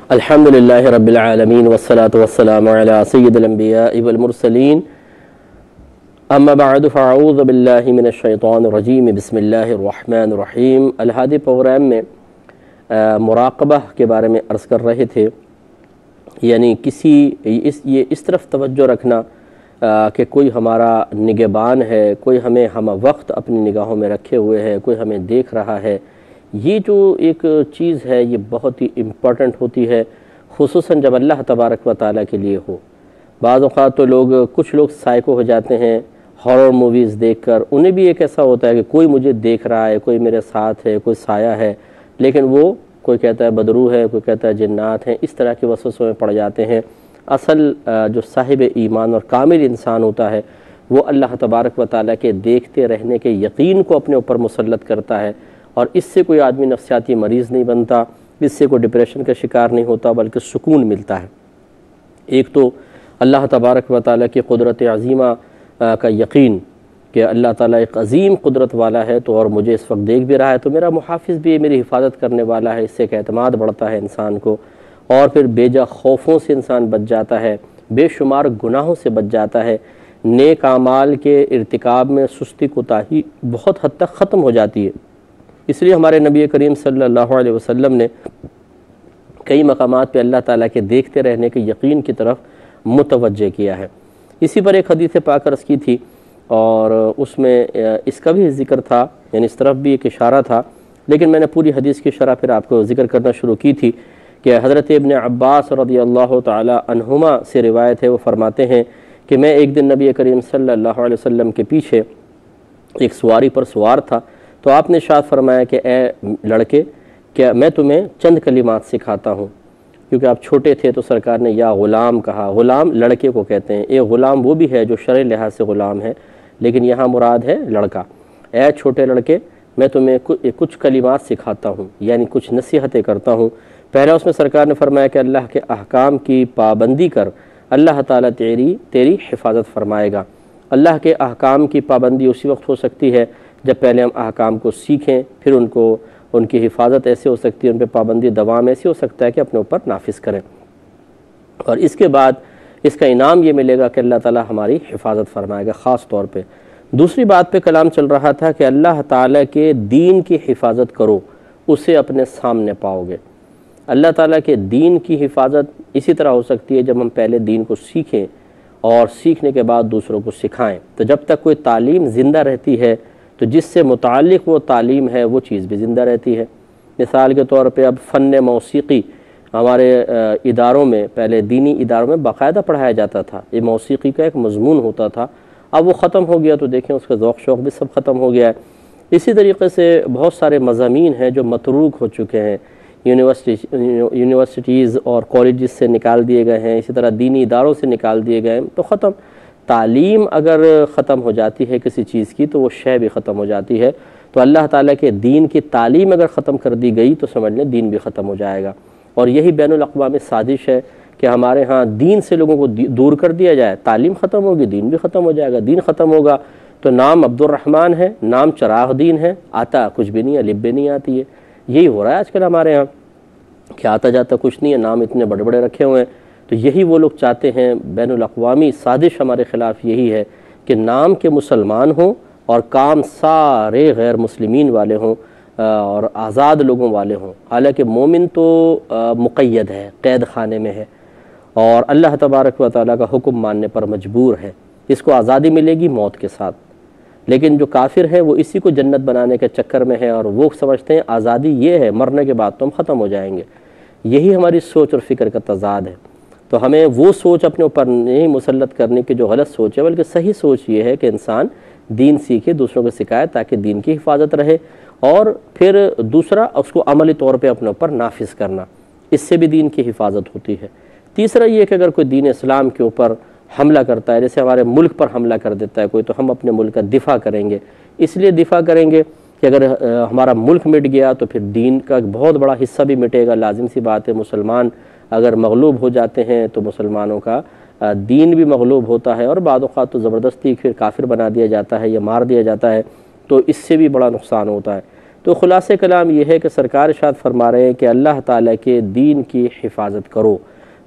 الحمدللہ رب العالمین والصلاة والسلام علی سید الانبیاء والمرسلین اما بعد فاعوذ باللہ من الشیطان الرجیم بسم اللہ الرحمن الرحیم۔ الہادی پروگرام میں مراقبہ کے بارے میں عرض کر رہے تھے، یعنی یہ اس طرف توجہ رکھنا کہ کوئی ہمارا نگہبان ہے، کوئی ہمیں ہم وقت اپنی نگاہوں میں رکھے ہوئے ہے، کوئی ہمیں دیکھ رہا ہے۔ یہ جو ایک چیز ہے یہ بہت ہی امپورٹنٹ ہوتی ہے، خصوصاً جب اللہ تبارک و تعالیٰ کے لیے ہو۔ بعض اوقات تو کچھ لوگ سائیکو ہو جاتے ہیں ہارر موویز دیکھ کر، انہیں بھی ایک ایسا ہوتا ہے کہ کوئی مجھے دیکھ رہا ہے، کوئی میرے ساتھ ہے، کوئی سایہ ہے، لیکن وہ کوئی کہتا ہے بدروح ہے، کوئی کہتا ہے جنات ہیں، اس طرح کے وسوسوں میں پڑ جاتے ہیں۔ اصل جو صاحب ایمان اور کامل انسان ہوتا ہے وہ اللہ تبارک و تعالیٰ کے دیکھتے رہنے کے یقین کو اپنے اوپر مسلط کرتا ہے، اور اس سے کوئی آدمی نفسیاتی مریض نہیں بنتا، اس سے کوئی ڈپریشن کا شکار نہیں ہوتا، بلکہ سکون ملتا ہے۔ ایک تو اللہ تبارک و تعالیٰ کی قدرت عظیمہ کا یقین کہ اللہ تعالیٰ ایک عظیم قدرت والا ہے، تو اور مجھے اس وقت دیکھ بھی رہا ہے، تو میرا محافظ بھی ہے، میری حفاظت کرنے والا ہے، اس سے ایک اعتماد بڑھتا ہے انسان کو، اور پھر بے جا خوفوں سے انسان بچ جاتا ہے، بے شمار گناہوں سے بچ جاتا ہے، نیک اعمال کے ارتکاب میں سستی کوتاہی بہت حد تک ختم ہو جاتی ہے۔ اس لیے ہمارے نبی کریم صلی اللہ علیہ وسلم نے کئی مقامات پہ اللہ تعالیٰ کے دیکھتے رہنے کے یقین کی طرف متوجہ کیا ہے۔ اسی پر ایک حدیث پاک عرض کی تھی، اور اس میں اس کا بھی ذکر تھا، یعنی اس طرف بھی ایک اشارہ تھا، لیکن میں نے پوری حدیث کی شرح پھر آپ کو ذکر کرنا شروع کی تھی کہ حضرت ابن عباس رضی اللہ تعالی عنہما سے روایت ہے، وہ فرماتے ہیں کہ میں ایک دن نبی کریم صلی اللہ علیہ وسلم کے پیچھے ایک سواری پر سوار تھا، تو آپ نے ارشاد فرمایا کہ اے لڑکے، کیا میں تمہیں چند کلمات سکھاتا ہوں، کیونکہ آپ چھوٹے تھے تو سرکار نے یا غلام کہا۔ غلام لڑکے کو کہتے ہیں، ایک غلام وہ بھی ہے جو شرعی لحاظ سے غلام ہے، لیکن یہاں مراد ہے لڑکا۔ اے چھوٹے لڑکے، میں تمہیں کچھ کلمات سکھاتا ہوں، یعنی کچھ نصیحتیں کرتا ہوں۔ پہلا اس میں سرکار نے فرمایا کہ اللہ کے احکام کی پابندی کر، اللہ تعالیٰ تیری حفاظت فرمائے گا۔ اللہ کے احکام کی پابندی اسی وقت ہو سکتی ہے جب پہلے ہم احکام کو سیکھیں، پھر ان کی حفاظت ایسے ہو سکتی ہے، ان پہ پابندی دوام ایسے ہو سکتا ہے کہ اپنے اوپر نافذ کریں، اور اس کے بعد اس کا انعام یہ ملے گا کہ اللہ تعالیٰ ہماری حفاظت فرمائے گا خاص طور پہ۔ دوسری بات پہ کلام چل رہا تھا کہ اللہ تعالیٰ کے دین کی حفاظت کرو، اسے اپنے سامنے پاؤ گے۔ اللہ تعالیٰ کے دین کی حفاظت اسی طرح ہو سکتی ہے جب ہم پہلے دین کو سیکھیں اور سیکھنے کے بعد دوسروں کو سکھائیں۔ تو جب تک کوئی تعلیم زندہ رہتی ہے تو جس سے متعلق وہ تعلیم ہے وہ چیز بھی زندہ رہتی ہے۔ مثال کے طور پہ اب فن موسیقی ہمارے اداروں میں، پہلے دینی اداروں میں باقاعدہ پڑھایا جاتا تھا، یہ موسیقی کا ایک مضمون ہوتا تھا، اب وہ ختم ہو گیا، تو دیکھیں اس کا ذوق شوق بھی سب ختم ہو گیا ہے۔ اسی طریقے سے بہت سارے مضامین ہیں جو متروک ہو چکے ہیں، یونیورسٹیز اور کالجز سے نکال دیے گئے ہیں، اسی طرح دینی اداروں سے نکال دیے گئے ہیں، تو ختم۔ تعلیم اگر ختم ہو جاتی ہے کسی چیز کی تو وہ شے بھی ختم ہو جاتی ہے، تو اللہ تعالیٰ کے دین کی تعلیم اگر ختم کر دی گئی تو سمجھ لیں دین بھی ختم ہو جائے گا۔ اور یہی بین الاقوامی سازش ہے کہ ہمارے ہاں دین سے لوگوں کو دور کر دیا جائے، تعلیم ختم ہوگی دین بھی ختم ہو جائے گا، دین ختم ہوگا تو نام عبد الرحمن ہے، نام چراغ دین ہے، آتا کچھ بھی نہیں ہے، لب بھی نہیں آتی ہے۔ یہی ہو رہا ہے آج کل ہمارے ہاں کہ آتا جاتا کچھ نہیں ہے، نام اتنے بڑے بڑے رکھے ہوئے ہیں۔ تو یہی وہ لوگ چاہتے ہیں، بین الاقوامی سازش ہمارے خلاف یہی ہے کہ نام کے مسلمان ہوں اور کام سارے غیر مسلمین والے ہوں اور آزاد لوگوں والے ہوں، حالانکہ مومن تو مقید ہے، قید خانے میں ہے، اور اللہ تبارک و تعالیٰ کا حکم ماننے پر مجبور ہے۔ اس کو آزادی ملے گی موت کے ساتھ، لیکن جو کافر ہے وہ اسی کو جنت بنانے کے چکر میں ہے، اور وہ سمجھتے ہیں آزادی یہ ہے مرنے کے بعد تو ہم ختم ہو جائیں گے۔ یہی ہماری سوچ اور فکر کا تضاد ہے۔ تو ہمیں وہ سوچ اپنے اوپر نہیں مسلط کرنے کی جو غلط سوچ ہے، بلکہ صحیح سوچ یہ ہے کہ انسان دین سیکھے، دوسروں کو سکھائے تاکہ دین کی حفاظت رہے، اور پھر دوسرا اس کو عملی طور پہ اپنے اوپر نافذ کرنا، اس سے بھی دین کی حفاظت ہوتی ہے۔ تیسرا یہ کہ اگر کوئی دین اسلام کے اوپر حملہ کرتا ہے، جیسے ہمارے ملک پر حملہ کر دیتا ہے کوئی، تو ہم اپنے ملک کا دفاع کریں گے، اس لیے دفاع کریں گے کہ اگر ہمارا ملک مٹ گیا تو پھر دین کا بہت بڑا حصہ بھی مٹے گا، لازم سی بات ہے۔ مسلمان اگر مغلوب ہو جاتے ہیں تو مسلمانوں کا دین بھی مغلوب ہوتا ہے، اور بعض اوقات تو زبردستی پھر کافر بنا دیا جاتا ہے یا مار دیا جاتا ہے، تو اس سے بھی بڑا نقصان ہوتا ہے۔ تو خلاصہ کلام یہ ہے کہ سرکار ارشاد فرما رہے ہیں کہ اللہ تعالیٰ کے دین کی حفاظت کرو،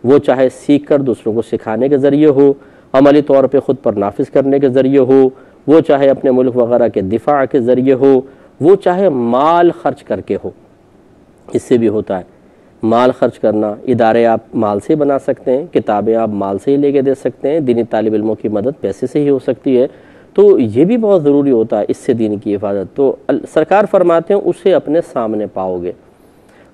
وہ چاہے سیکھ کر دوسروں کو سکھانے کے ذریعے ہو، عملی طور پہ خود پر نافذ کرنے کے ذریعے ہو، وہ چاہے اپنے ملک وغیرہ کے دفاع کے ذریعے ہو، وہ چاہے مال خرچ کر کے ہو۔ اس سے بھی ہوتا ہے مال خرچ کرنا، ادارے آپ مال سے بنا سکتے ہیں، کتابیں آپ مال سے ہی لے کے دے سکتے ہیں، دینی طالب علموں کی مدد پیسے سے ہی ہو سکتی ہے، تو یہ بھی بہت ضروری ہوتا ہے اس سے دین کی حفاظت۔ تو سرکار فرماتے ہیں اسے اپنے سامنے پاؤ گے۔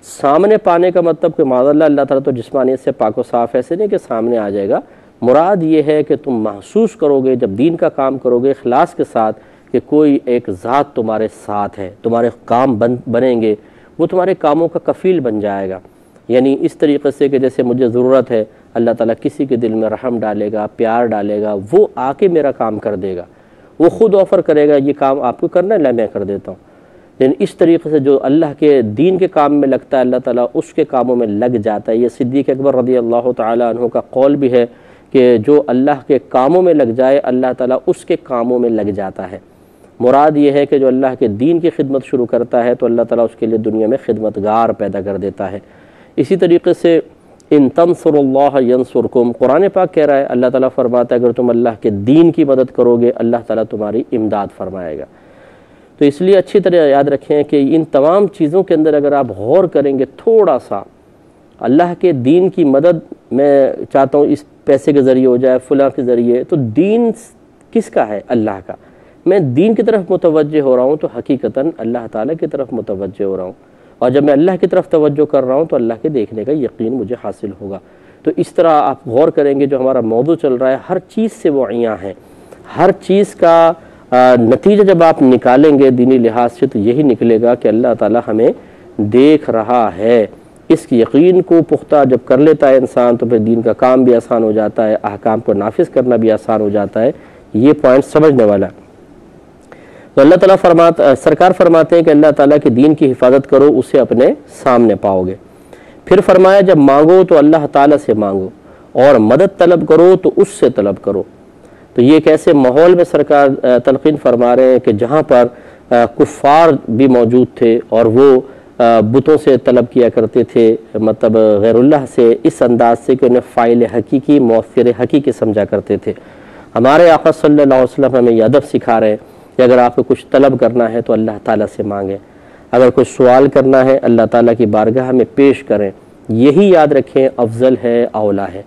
سامنے پانے کا مطلب کہ معاذ اللہ، اللہ تعالیٰ تو جسمانیت سے پاک و صاف، ایسے نہیں کہ سامنے آ جائے گا، مراد یہ ہے کہ تم محسوس کرو گے جب دین کا کام کرو گے اخلاص کے ساتھ کہ کوئی ایک ذات تمہارے ساتھ ہے، تمہارے کام بنیں گے، وہ تمہارے کاموں کا کفیل بن جائے گا۔ یعنی اس طریقے سے کہ جیسے مجھے ضرورت ہے، اللہ تعالیٰ کسی کے دل میں رحم ڈالے گا، پیار ڈالے گا، وہ آ کے میرا کام کر دے گا، وہ خود آفر کرے گا یہ کام آپ کو کرنا ہے، لا میں کر دیتا ہوں۔ یعنی اس طریقے سے جو اللہ کے دین کے کام میں لگتا ہے اللہ تعالیٰ اس کے کاموں میں لگ جاتا ہے۔ یہ صدیق اکبر رضی اللہ تعالیٰ عنہ کا قول بھی ہے کہ جو اللہ کے کاموں میں لگ جائے اللہ تعالیٰ اس کے کاموں میں لگ جاتا ہے۔ مراد یہ ہے کہ جو اللہ کے دین کی خدمت شروع کرتا ہے تو اللہ تعالیٰ اس کے لیے دنیا میں خدمتگار پیدا کر دیتا ہے۔ اسی طریقے سے ان تنصروا اللہ ینصرکم، قرآن پاک کہہ رہا ہے، اللہ تعالیٰ فرماتا ہے اگر تم اللہ کے دین کی مدد کرو گے اللہ تعالیٰ تمہاری امداد فرمائے گا۔ تو اس لیے اچھی طرح یاد رکھیں کہ ان تمام چیزوں کے اندر اگر آپ غور کریں گے تھوڑا سا، اللہ کے دین کی مدد میں چاہتا ہوں اس پیسے کے ذریعے ہو جائے، فلاں کے ذریعے، تو دین کس کا ہے؟ اللہ کا۔ میں دین کی طرف متوجہ ہو رہا ہوں تو حقیقتاً اللہ تعالیٰ کی طرف متوجہ ہو رہا ہوں، اور جب میں اللہ کی طرف توجہ کر رہا ہوں تو اللہ کے دیکھنے کا یقین مجھے حاصل ہوگا۔ تو اس طرح آپ غور کریں گے جو ہمارا موضوع چل رہا ہے ہر چیز سے وعیاں ہیں، ہر چیز کا نتیجہ جب آپ نکالیں گے دینی لحاظ سے تو یہی نکلے گا کہ اللہ تعالیٰ ہمیں دیکھ رہا ہے۔ اس کی یقین کو پختہ جب کر لیتا ہے انسان تو پھر دین کا کام بھی آسان ہو جاتا ہے، احکام کو نافذ کرنا بھی آسان ہو جاتا ہے۔ یہ پوائنٹ سمجھنے والا ہے۔ تو اللہ تعالیٰ سرکار فرماتے ہیں کہ اللہ تعالیٰ کے دین کی حفاظت کرو، اسے اپنے سامنے پاؤ گے۔ پھر فرمایا جب مانگو تو اللہ تعالیٰ سے مانگو، اور مدد طلب کرو تو اس سے طلب کرو۔ تو یہ ایک ایسے ماحول میں سرکار تلقین فرما رہے ہیں کہ جہاں پر کفار بھی موجود تھے اور وہ بتوں سے طلب کیا کرتے تھے، مطلب غیر اللہ سے، اس انداز سے کہ انہیں فاعل حقیقی، مؤثر حقیقی سمجھا کرتے تھے۔ ہمارے آقا صلی اللہ علیہ وسلم ہمیں یہ ادب سکھا رہے ہیں کہ اگر آپ کو کچھ طلب کرنا ہے تو اللہ تعالیٰ سے مانگیں، اگر کوئی سوال کرنا ہے اللہ تعالیٰ کی بارگاہ میں پیش کریں۔ یہی یاد رکھیں افضل ہے، اولا ہے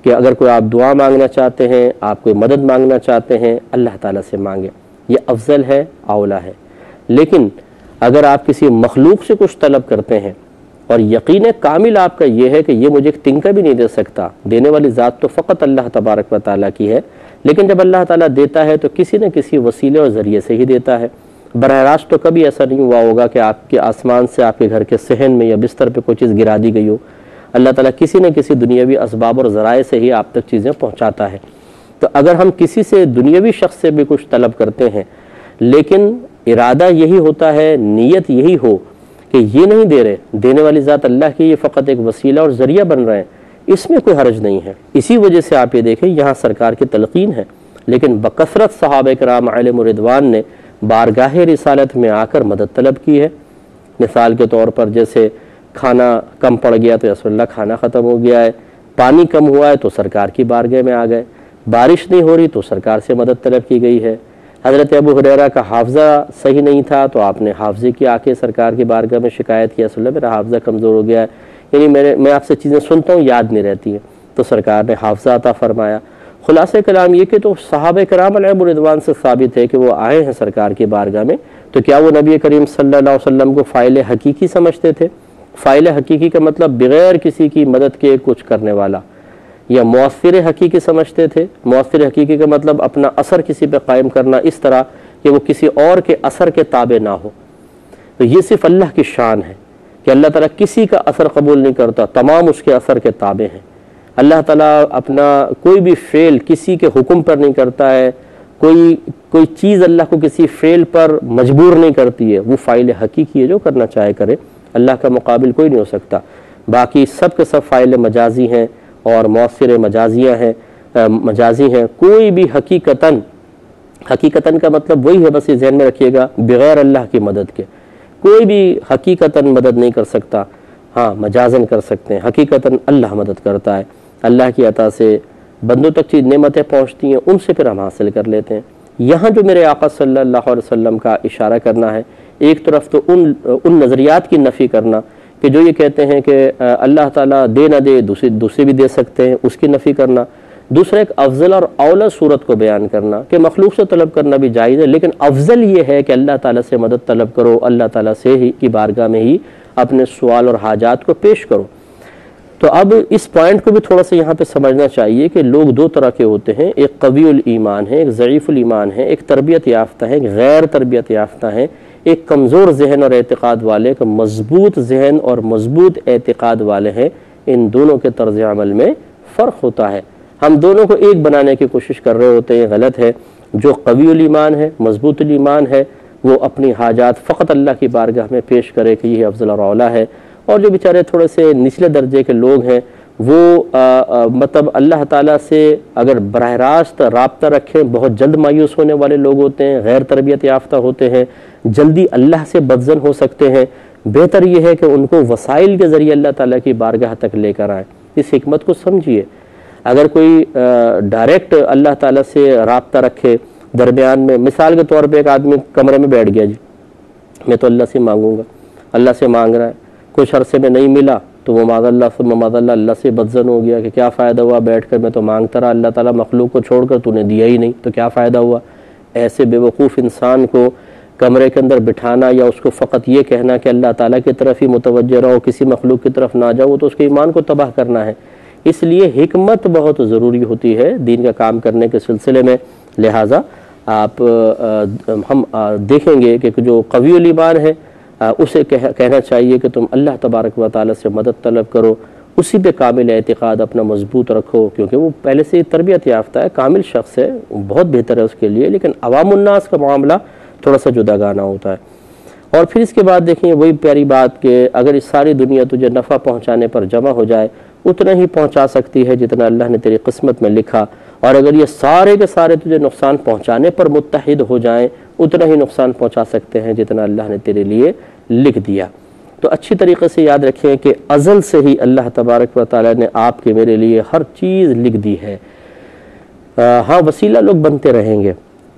کہ اگر کوئی آپ دعا مانگنا چاہتے ہیں، آپ کوئی مدد مانگنا چاہتے ہیں، اللہ تعالیٰ سے مانگیں، یہ افضل ہے، اولا ہے۔ لیکن اگر آپ کسی مخلوق سے کچھ طلب کرتے ہیں اور یقین کامل آپ کا یہ ہے کہ یہ مجھے ایک تنکا بھی نہیں دے سکتا، دینے والی ذات تو فقط اللہ تبارک و تعالیٰ کی ہے، لیکن جب اللہ تعالیٰ دیتا ہے تو کسی نہ کسی وسیلے اور ذریعے سے ہی دیتا ہے۔ براہ راست تو کبھی ایسا نہیں ہوا ہوگا کہ آپ کے آسمان سے آپ کے گھر کے صحن میں یا بستر پہ کوئی چیز گرا دی گئی ہو۔ اللہ تعالیٰ کسی نہ کسی دنیاوی اسباب اور ذرائع سے ہی آپ تک چیزیں پہنچاتا ہے۔ تو اگر ہم کسی سے دنیاوی شخص سے بھی کچھ طلب کرتے ہیں لیکن ارادہ یہی ہوتا ہے، نیت یہی ہو کہ یہ نہیں دے رہے، دینے والی ذات اللہ کی، یہ فقط ایک وسیلہ اور ذریعہ بن رہے ہیں، اس میں کوئی حرج نہیں ہے۔ اسی وجہ سے آپ یہ دیکھیں یہاں سرکار کی تلقین ہے، لیکن بکثرت صحابہ کرام علیہم رضوان نے بارگاہ رسالت میں آ کر مدد طلب کی ہے۔ مثال کے طور پر جیسے کھانا کم پڑ گیا تو رسول اللہ کھانا ختم ہو گیا ہے، پانی کم ہوا ہے تو سرکار کی بارگاہ میں آ گئے، بارش نہیں ہو رہی تو سرکار سے مدد طلب کی گئی ہے۔ حضرت ابو ہریرہ کا حافظہ صحیح نہیں تھا تو آپ نے حافظے کی آ کے سرکار کی بارگاہ میں شکایت کیا، رسول اللہ میرا حافظہ کمزور ہو گیا ہے، یعنی میں آپ سے چیزیں سنتا ہوں یاد نہیں رہتی ہیں، تو سرکار نے حافظہ عطا فرمایا۔ خلاصہ کلام یہ کہ تو صحابہ کرام علیہم رضوان سے ثابت ہے کہ وہ آئے ہیں سرکار کی بارگاہ میں، تو کیا وہ نبی کریم صلی اللہ علیہ وسلم کو فاعل حقیقی سمجھتے تھے؟ فاعل حقیقی کا مطلب بغیر کسی کی مدد کے کچھ کرنے والا، یا مؤثر حقیقی سمجھتے تھے؟ مؤثر حقیقی کا مطلب اپنا اثر کسی پہ قائم کرنا اس طرح کہ وہ کسی اور کے اثر کے تابع نہ ہو۔ تو یہ صرف اللہ کی شان ہے کہ اللہ تعالیٰ کسی کا اثر قبول نہیں کرتا، تمام اس کے اثر کے تابع ہیں۔ اللہ تعالیٰ اپنا کوئی بھی فعل کسی کے حکم پر نہیں کرتا ہے، کوئی چیز اللہ کو کسی فعل پر مجبور نہیں کرتی ہے، وہ فاعل حقیقی ہے، جو کرنا چاہے کرے، اللہ کا مقابل کوئی نہیں ہو سکتا۔ باقی سب کے سب فاعل مجازی ہیں اور مؤثر مجازی ہیں، کوئی بھی حقیقتاً کا مطلب وہی ہے، بس یہ ذہن میں رکھیے گا، بغیر اللہ کی مدد کے کوئی بھی حقیقتاً مدد نہیں کر سکتا، ہاں مجازن کر سکتے ہیں، حقیقتاً اللہ مدد کرتا ہے۔ اللہ کی عطا سے بندوں تک چیز نعمتیں پہنچتی ہیں، ان سے پھر ہم حاصل کر لیتے ہیں۔ یہاں جو میرے آقا صلی اللہ علیہ وسلم کا اشارہ کرنا ہے، ایک طرف تو ان نظریات کی نفی کرنا کہ جو یہ کہتے ہیں کہ اللہ تعالیٰ دے نہ دے، دوسرے بھی دے سکتے ہیں، اس کی نفی کرنا۔ دوسرا ایک افضل اور اولا صورت کو بیان کرنا کہ مخلوق سے طلب کرنا بھی جائز ہے، لیکن افضل یہ ہے کہ اللہ تعالیٰ سے مدد طلب کرو، اللہ تعالیٰ سے ہی کی بارگاہ میں ہی اپنے سوال اور حاجات کو پیش کرو۔ تو اب اس پوائنٹ کو بھی تھوڑا سا یہاں پہ سمجھنا چاہیے کہ لوگ دو طرح کے ہوتے ہیں، ایک قوی الایمان ہے، ایک ضعیف الایمان ہے، ایک تربیت یافتہ ہے، ایک غیر تربیت یافتہ ہے، ایک کمزور ذہن اور اعتقاد والے، ایک مضبوط ذہن اور مضبوط اعتقاد والے ہیں۔ ان دونوں کے طرز عمل میں فرق ہوتا ہے۔ ہم دونوں کو ایک بنانے کی کوشش کر رہے ہوتے ہیں، غلط ہے۔ جو قوی الایمان ہے، مضبوط الایمان ہے، وہ اپنی حاجات فقط اللہ کی بارگاہ میں پیش کرے کہ یہ افضل اور اولا ہے، اور جو بیچارے تھوڑے سے نچلے درجے کے لوگ ہیں وہ مطلب اللہ تعالیٰ سے اگر براہ راست رابطہ رکھیں، بہت جلد مایوس ہونے والے لوگ ہوتے ہیں، غیر تربیت یافتہ ہوتے ہیں، جلدی اللہ سے بدظن ہو سکتے ہیں۔ بہتر یہ ہے کہ ان کو وسائل کے ذریعے اللہ تعالیٰ کی بارگاہ تک لے کر آئیں۔ اس حکمت کو سمجھیے۔ اگر کوئی ڈائریکٹ اللہ تعالیٰ سے رابطہ رکھے درمیان میں، مثال کے طور پہ ایک آدمی کمرے میں بیٹھ گیا، جی میں تو اللہ سے مانگوں گا، اللہ سے مانگ رہا ہے، کچھ عرصے میں نہیں ملا تو وہ معاذ اللہ اللہ سے بدظن ہو گیا کہ کیا فائدہ ہوا بیٹھ کر، میں تو مانگتا رہا، اللہ تعالیٰ مخلوق کو چھوڑ کر تو نے دیا ہی نہیں، تو کیا فائدہ ہوا۔ ایسے بے وقوف انسان کو کمرے کے اندر بٹھانا یا اس کو فقط یہ کہنا کہ اللہ تعالیٰ کی طرف ہی متوجہ رہو، کسی مخلوق کی طرف نہ جاؤ، تو اس کے ایمان کو تباہ کرنا ہے۔ اس لیے حکمت بہت ضروری ہوتی ہے دین کا کام کرنے کے سلسلے میں۔ لہٰذا ہم دیکھیں گے کہ جو قوی الایمان ہے اسے کہنا چاہیے کہ تم اللہ تبارک و تعالیٰ سے مدد طلب کرو، اسی پہ کامل اعتقاد اپنا مضبوط رکھو، کیونکہ وہ پہلے سے تربیت یافتہ ہے، کامل شخص ہے، بہت بہتر ہے اس کے لیے، لیکن عوام الناس کا معاملہ تھوڑا سا جداگانہ ہوتا ہے۔ اور پھر اس کے بعد دیکھیں وہی پیاری بات کہ اگر اس ساری دنیا تجھے نفع پہنچانے پر جمع ہو جائے، اتنا ہی پہنچا سکتی ہے جتنا اللہ نے تیری قسمت میں لکھا، اور اگر یہ سارے کے سارے تجھے نقصان پہنچانے پر متحد ہو جائیں، اتنا ہی نقصان پہنچا سکتے ہیں جتنا اللہ نے تیرے لیے لکھ دیا۔ تو اچھی طریقے سے یاد رکھیں کہ ازل سے ہی اللہ تبارک و تعالیٰ نے آپ کے میرے لیے ہر چیز لکھ دی ہے۔ ہاں وسیلہ لوگ بنتے رہیں گے،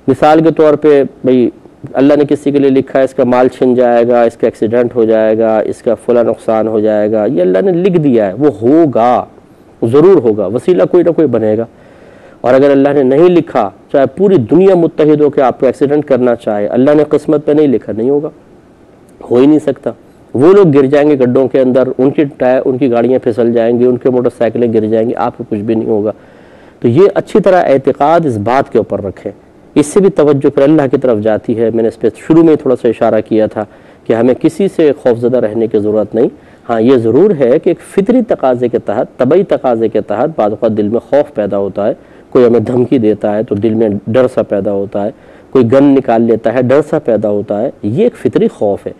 مثال کے طور پہ بھئی اللہ نے کسی کے لیے لکھا ہے اس کا مال چھن جائے گا، اس کا ایکسیڈنٹ ہو جائے گا، اس کا فلاں نقصان ہو جائے گا، یہ اللہ نے لکھ دیا ہے، وہ ہوگا، ضرور ہوگا، وسیلہ کوئی نہ کوئی بنے گا۔ اور اگر اللہ نے نہیں لکھا، چاہے پوری دنیا متحد ہو کے آپ کو ایکسیڈنٹ کرنا چاہے، اللہ نے قسمت پہ نہیں لکھا، نہیں ہوگا، ہو ہی نہیں سکتا۔ وہ لوگ گر جائیں گے گڈھوں کے اندر، ان کی گاڑیاں پھسل جائیں گی، ان کے موٹر سائیکلیں گر جائیں گی، آپ کو کچھ بھی نہیں ہوگا۔ تو یہ اچھی طرح اعتقاد اس بات کے اوپر رکھیں۔ اس سے بھی توجہ پھر اللہ کی طرف جاتی ہے۔ میں نے اس پہ شروع میں تھوڑا سا اشارہ کیا تھا کہ ہمیں کسی سے خوفزدہ رہنے کی ضرورت نہیں۔ ہاں یہ ضرور ہے کہ ایک فطری تقاضے کے تحت، طبعی تقاضے کے تحت بعض اوقات دل میں خوف پیدا ہوتا ہے، کوئی ہمیں دھمکی دیتا ہے تو دل میں ڈر سا پیدا ہوتا ہے، کوئی گن نکال لیتا ہے، ڈر سا پیدا ہوتا ہے، یہ ایک فطری خوف ہے۔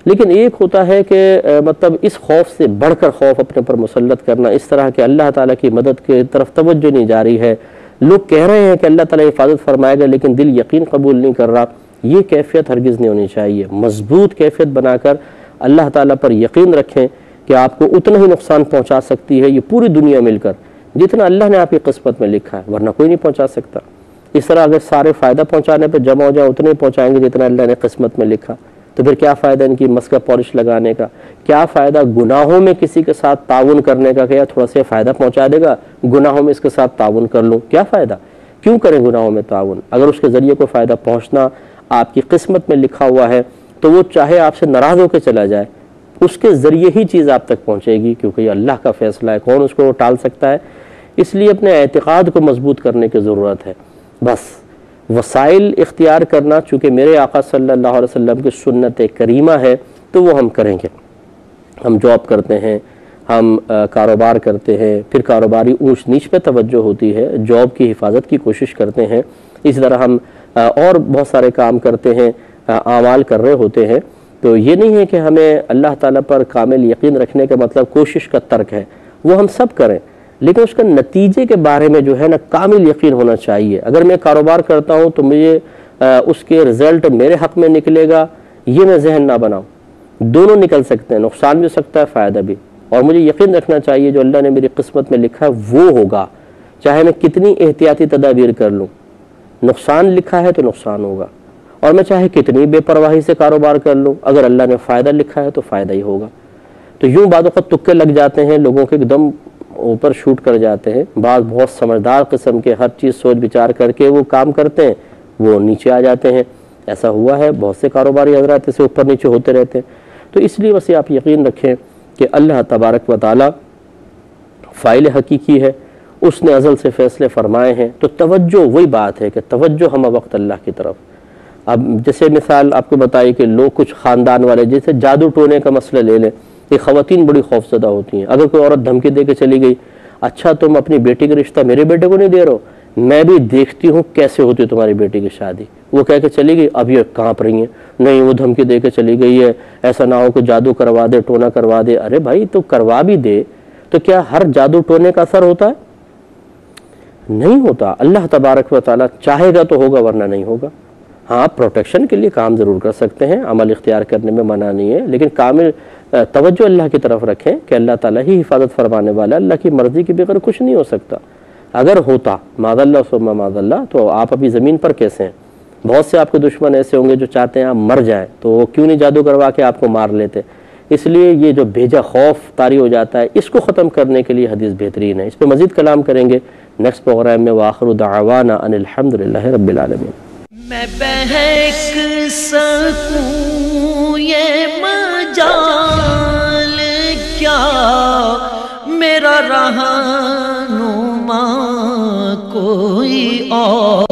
لیکن ایک ہوتا ہے کہ مطلب اس خوف سے بڑھ کر خوف اپنے پر مسلط کرنا، اس طرح کہ اللہ تعالیٰ کی مدد کی طرف توجہ نہیں جا رہی ہے، لوگ کہہ رہے ہیں کہ اللہ تعالیٰ حفاظت فرمائے گا لیکن دل یقین قبول نہیں کر رہا، یہ کیفیت ہرگز نہیں ہونی چاہیے۔ مضبوط کیفیت بنا کر اللہ تعالیٰ پر یقین رکھیں کہ آپ کو اتنا ہی نقصان پہنچا سکتی ہے یہ پوری دنیا مل کر جتنا اللہ نے آپ کی قسمت میں لکھا ہے، ورنہ کوئی نہیں پہنچا سکتا۔ اس طرح اگر سارے فائدہ پہنچانے پہ جمع ہو جائے اتنے ہی پہنچائیں گے جتنا اللہ نے قسمت میں لکھا، تو پھر کیا فائدہ ان کی مسکہ پالش لگانے کا، کیا فائدہ گناہوں میں کسی کے ساتھ تعاون کرنے کا کہ یا تھوڑا سا فائدہ پہنچا دے گا گناہوں میں اس کے ساتھ تعاون کر لوں، کیا فائدہ، کیوں کریں گناہوں میں تعاون؟ اگر اس کے ذریعے کوئی فائدہ پہنچنا آپ کی قسمت میں لکھا ہوا ہے تو وہ چاہے آپ سے ناراض ہو کے چلا جائے، اس کے ذریعے ہی چیز آپ تک پہنچے گی، کیونکہ یہ اللہ کا فیصلہ ہے، کون اس کو ٹال سکتا ہے۔ اس لیے اپنے اعتقاد کو مضبوط کرنے کی ضرورت ہے۔ بس وسائل اختیار کرنا چونکہ میرے آقا صلی اللہ علیہ وسلم کی سنت کریمہ ہے تو وہ ہم کریں گے۔ ہم جاب کرتے ہیں، ہم کاروبار کرتے ہیں، پھر کاروباری اونچ نیچ پہ توجہ ہوتی ہے، جاب کی حفاظت کی کوشش کرتے ہیں، اس طرح ہم اور بہت سارے کام کرتے ہیں، اعمال کر رہے ہوتے ہیں۔ تو یہ نہیں ہے کہ ہمیں اللہ تعالیٰ پر کامل یقین رکھنے کا مطلب کوشش کا ترک ہے، وہ ہم سب کریں، لیکن اس کا نتیجے کے بارے میں جو ہے نا کامل یقین ہونا چاہیے۔ اگر میں کاروبار کرتا ہوں تو مجھے اس کے رزلٹ میرے حق میں نکلے گا، یہ میں ذہن نہ بناؤں۔ دونوں نکل سکتے ہیں، نقصان بھی ہو سکتا ہے، فائدہ بھی، اور مجھے یقین رکھنا چاہیے جو اللہ نے میری قسمت میں لکھا ہے وہ ہوگا، چاہے میں کتنی احتیاطی تدابیر کر لوں، نقصان لکھا ہے تو نقصان ہوگا، اور میں چاہے کتنی بے پرواہی سے کاروبار کر لوں، اگر اللہ نے فائدہ لکھا ہے تو فائدہ ہی ہوگا۔ تو یوں بعض اوقات تکے لگ جاتے ہیں، لوگوں کے ایک دم اوپر شوٹ کر جاتے ہیں، بعض بہت سمجھدار قسم کے ہر چیز سوچ بچار کر کے وہ کام کرتے ہیں، وہ نیچے آ جاتے ہیں۔ ایسا ہوا ہے، بہت سے کاروباری حضرات سے اوپر نیچے ہوتے رہتے ہیں۔ تو اس لیے بس آپ یقین رکھیں کہ اللہ تبارک و تعالی فاعل حقیقی ہے، اس نے ازل سے فیصلے فرمائے ہیں، تو توجہ وہی بات ہے کہ توجہ ہم وقت اللہ کی طرف۔ اب جیسے مثال آپ کو بتائی کہ لوگ کچھ خاندان والے جیسے جادو ٹونے کا مسئلہ لے لیں، یہ خواتین بڑی خوفزدہ ہوتی ہیں۔ اگر کوئی عورت دھمکی دے کے چلی گئی، اچھا تم اپنی بیٹی کا رشتہ میرے بیٹے کو نہیں دے رہے ہو، میں بھی دیکھتی ہوں کیسے ہوتی ہے تمہاری بیٹی کی شادی، وہ کہہ کے چلی گئی، اب یہ کانپ رہی ہیں، نہیں وہ دھمکی دے کے چلی گئی ہے، ایسا نہ ہو کہ جادو کروا دے، ٹونا کروا دے۔ ارے بھائی تو کروا بھی دے تو کیا ہر جادو ٹونے کا اثر ہوتا ہے؟ نہیں ہوتا۔ اللہ تبارک و تعالیٰ چاہے گا تو ہوگا، ورنہ نہیں ہوگا۔ ہاں پروٹیکشن کے لیے کام ضرور کر سکتے ہیں، عمل اختیار کرنے میں منع نہیں ہے، لیکن کامل توجہ اللہ کی طرف رکھیں کہ اللہ تعالیٰ ہی حفاظت فرمانے والا، اللہ کی مرضی کے بغیر کچھ نہیں ہو سکتا۔ اگر ہوتا معاذ اللہ ثم معاذ اللہ تو آپ ابھی زمین پر کیسے ہیں؟ بہت سے آپ کے دشمن ایسے ہوں گے جو چاہتے ہیں آپ مر جائیں، تو وہ کیوں نہیں جادو کروا کے آپ کو مار لیتے؟ اس لیے یہ جو بھیجا خوف طاری ہو جاتا ہے، اس کو ختم کرنے کے لیے حدیث بہترین ہے۔ اس پہ مزید کلام کریں گے نیکسٹ پروگرام میں۔ وآخر دعوانا ان الحمدللہ رب العالمین۔ میں بہک سکوں یہ مجال کیا، میرا رہنما کوئی اور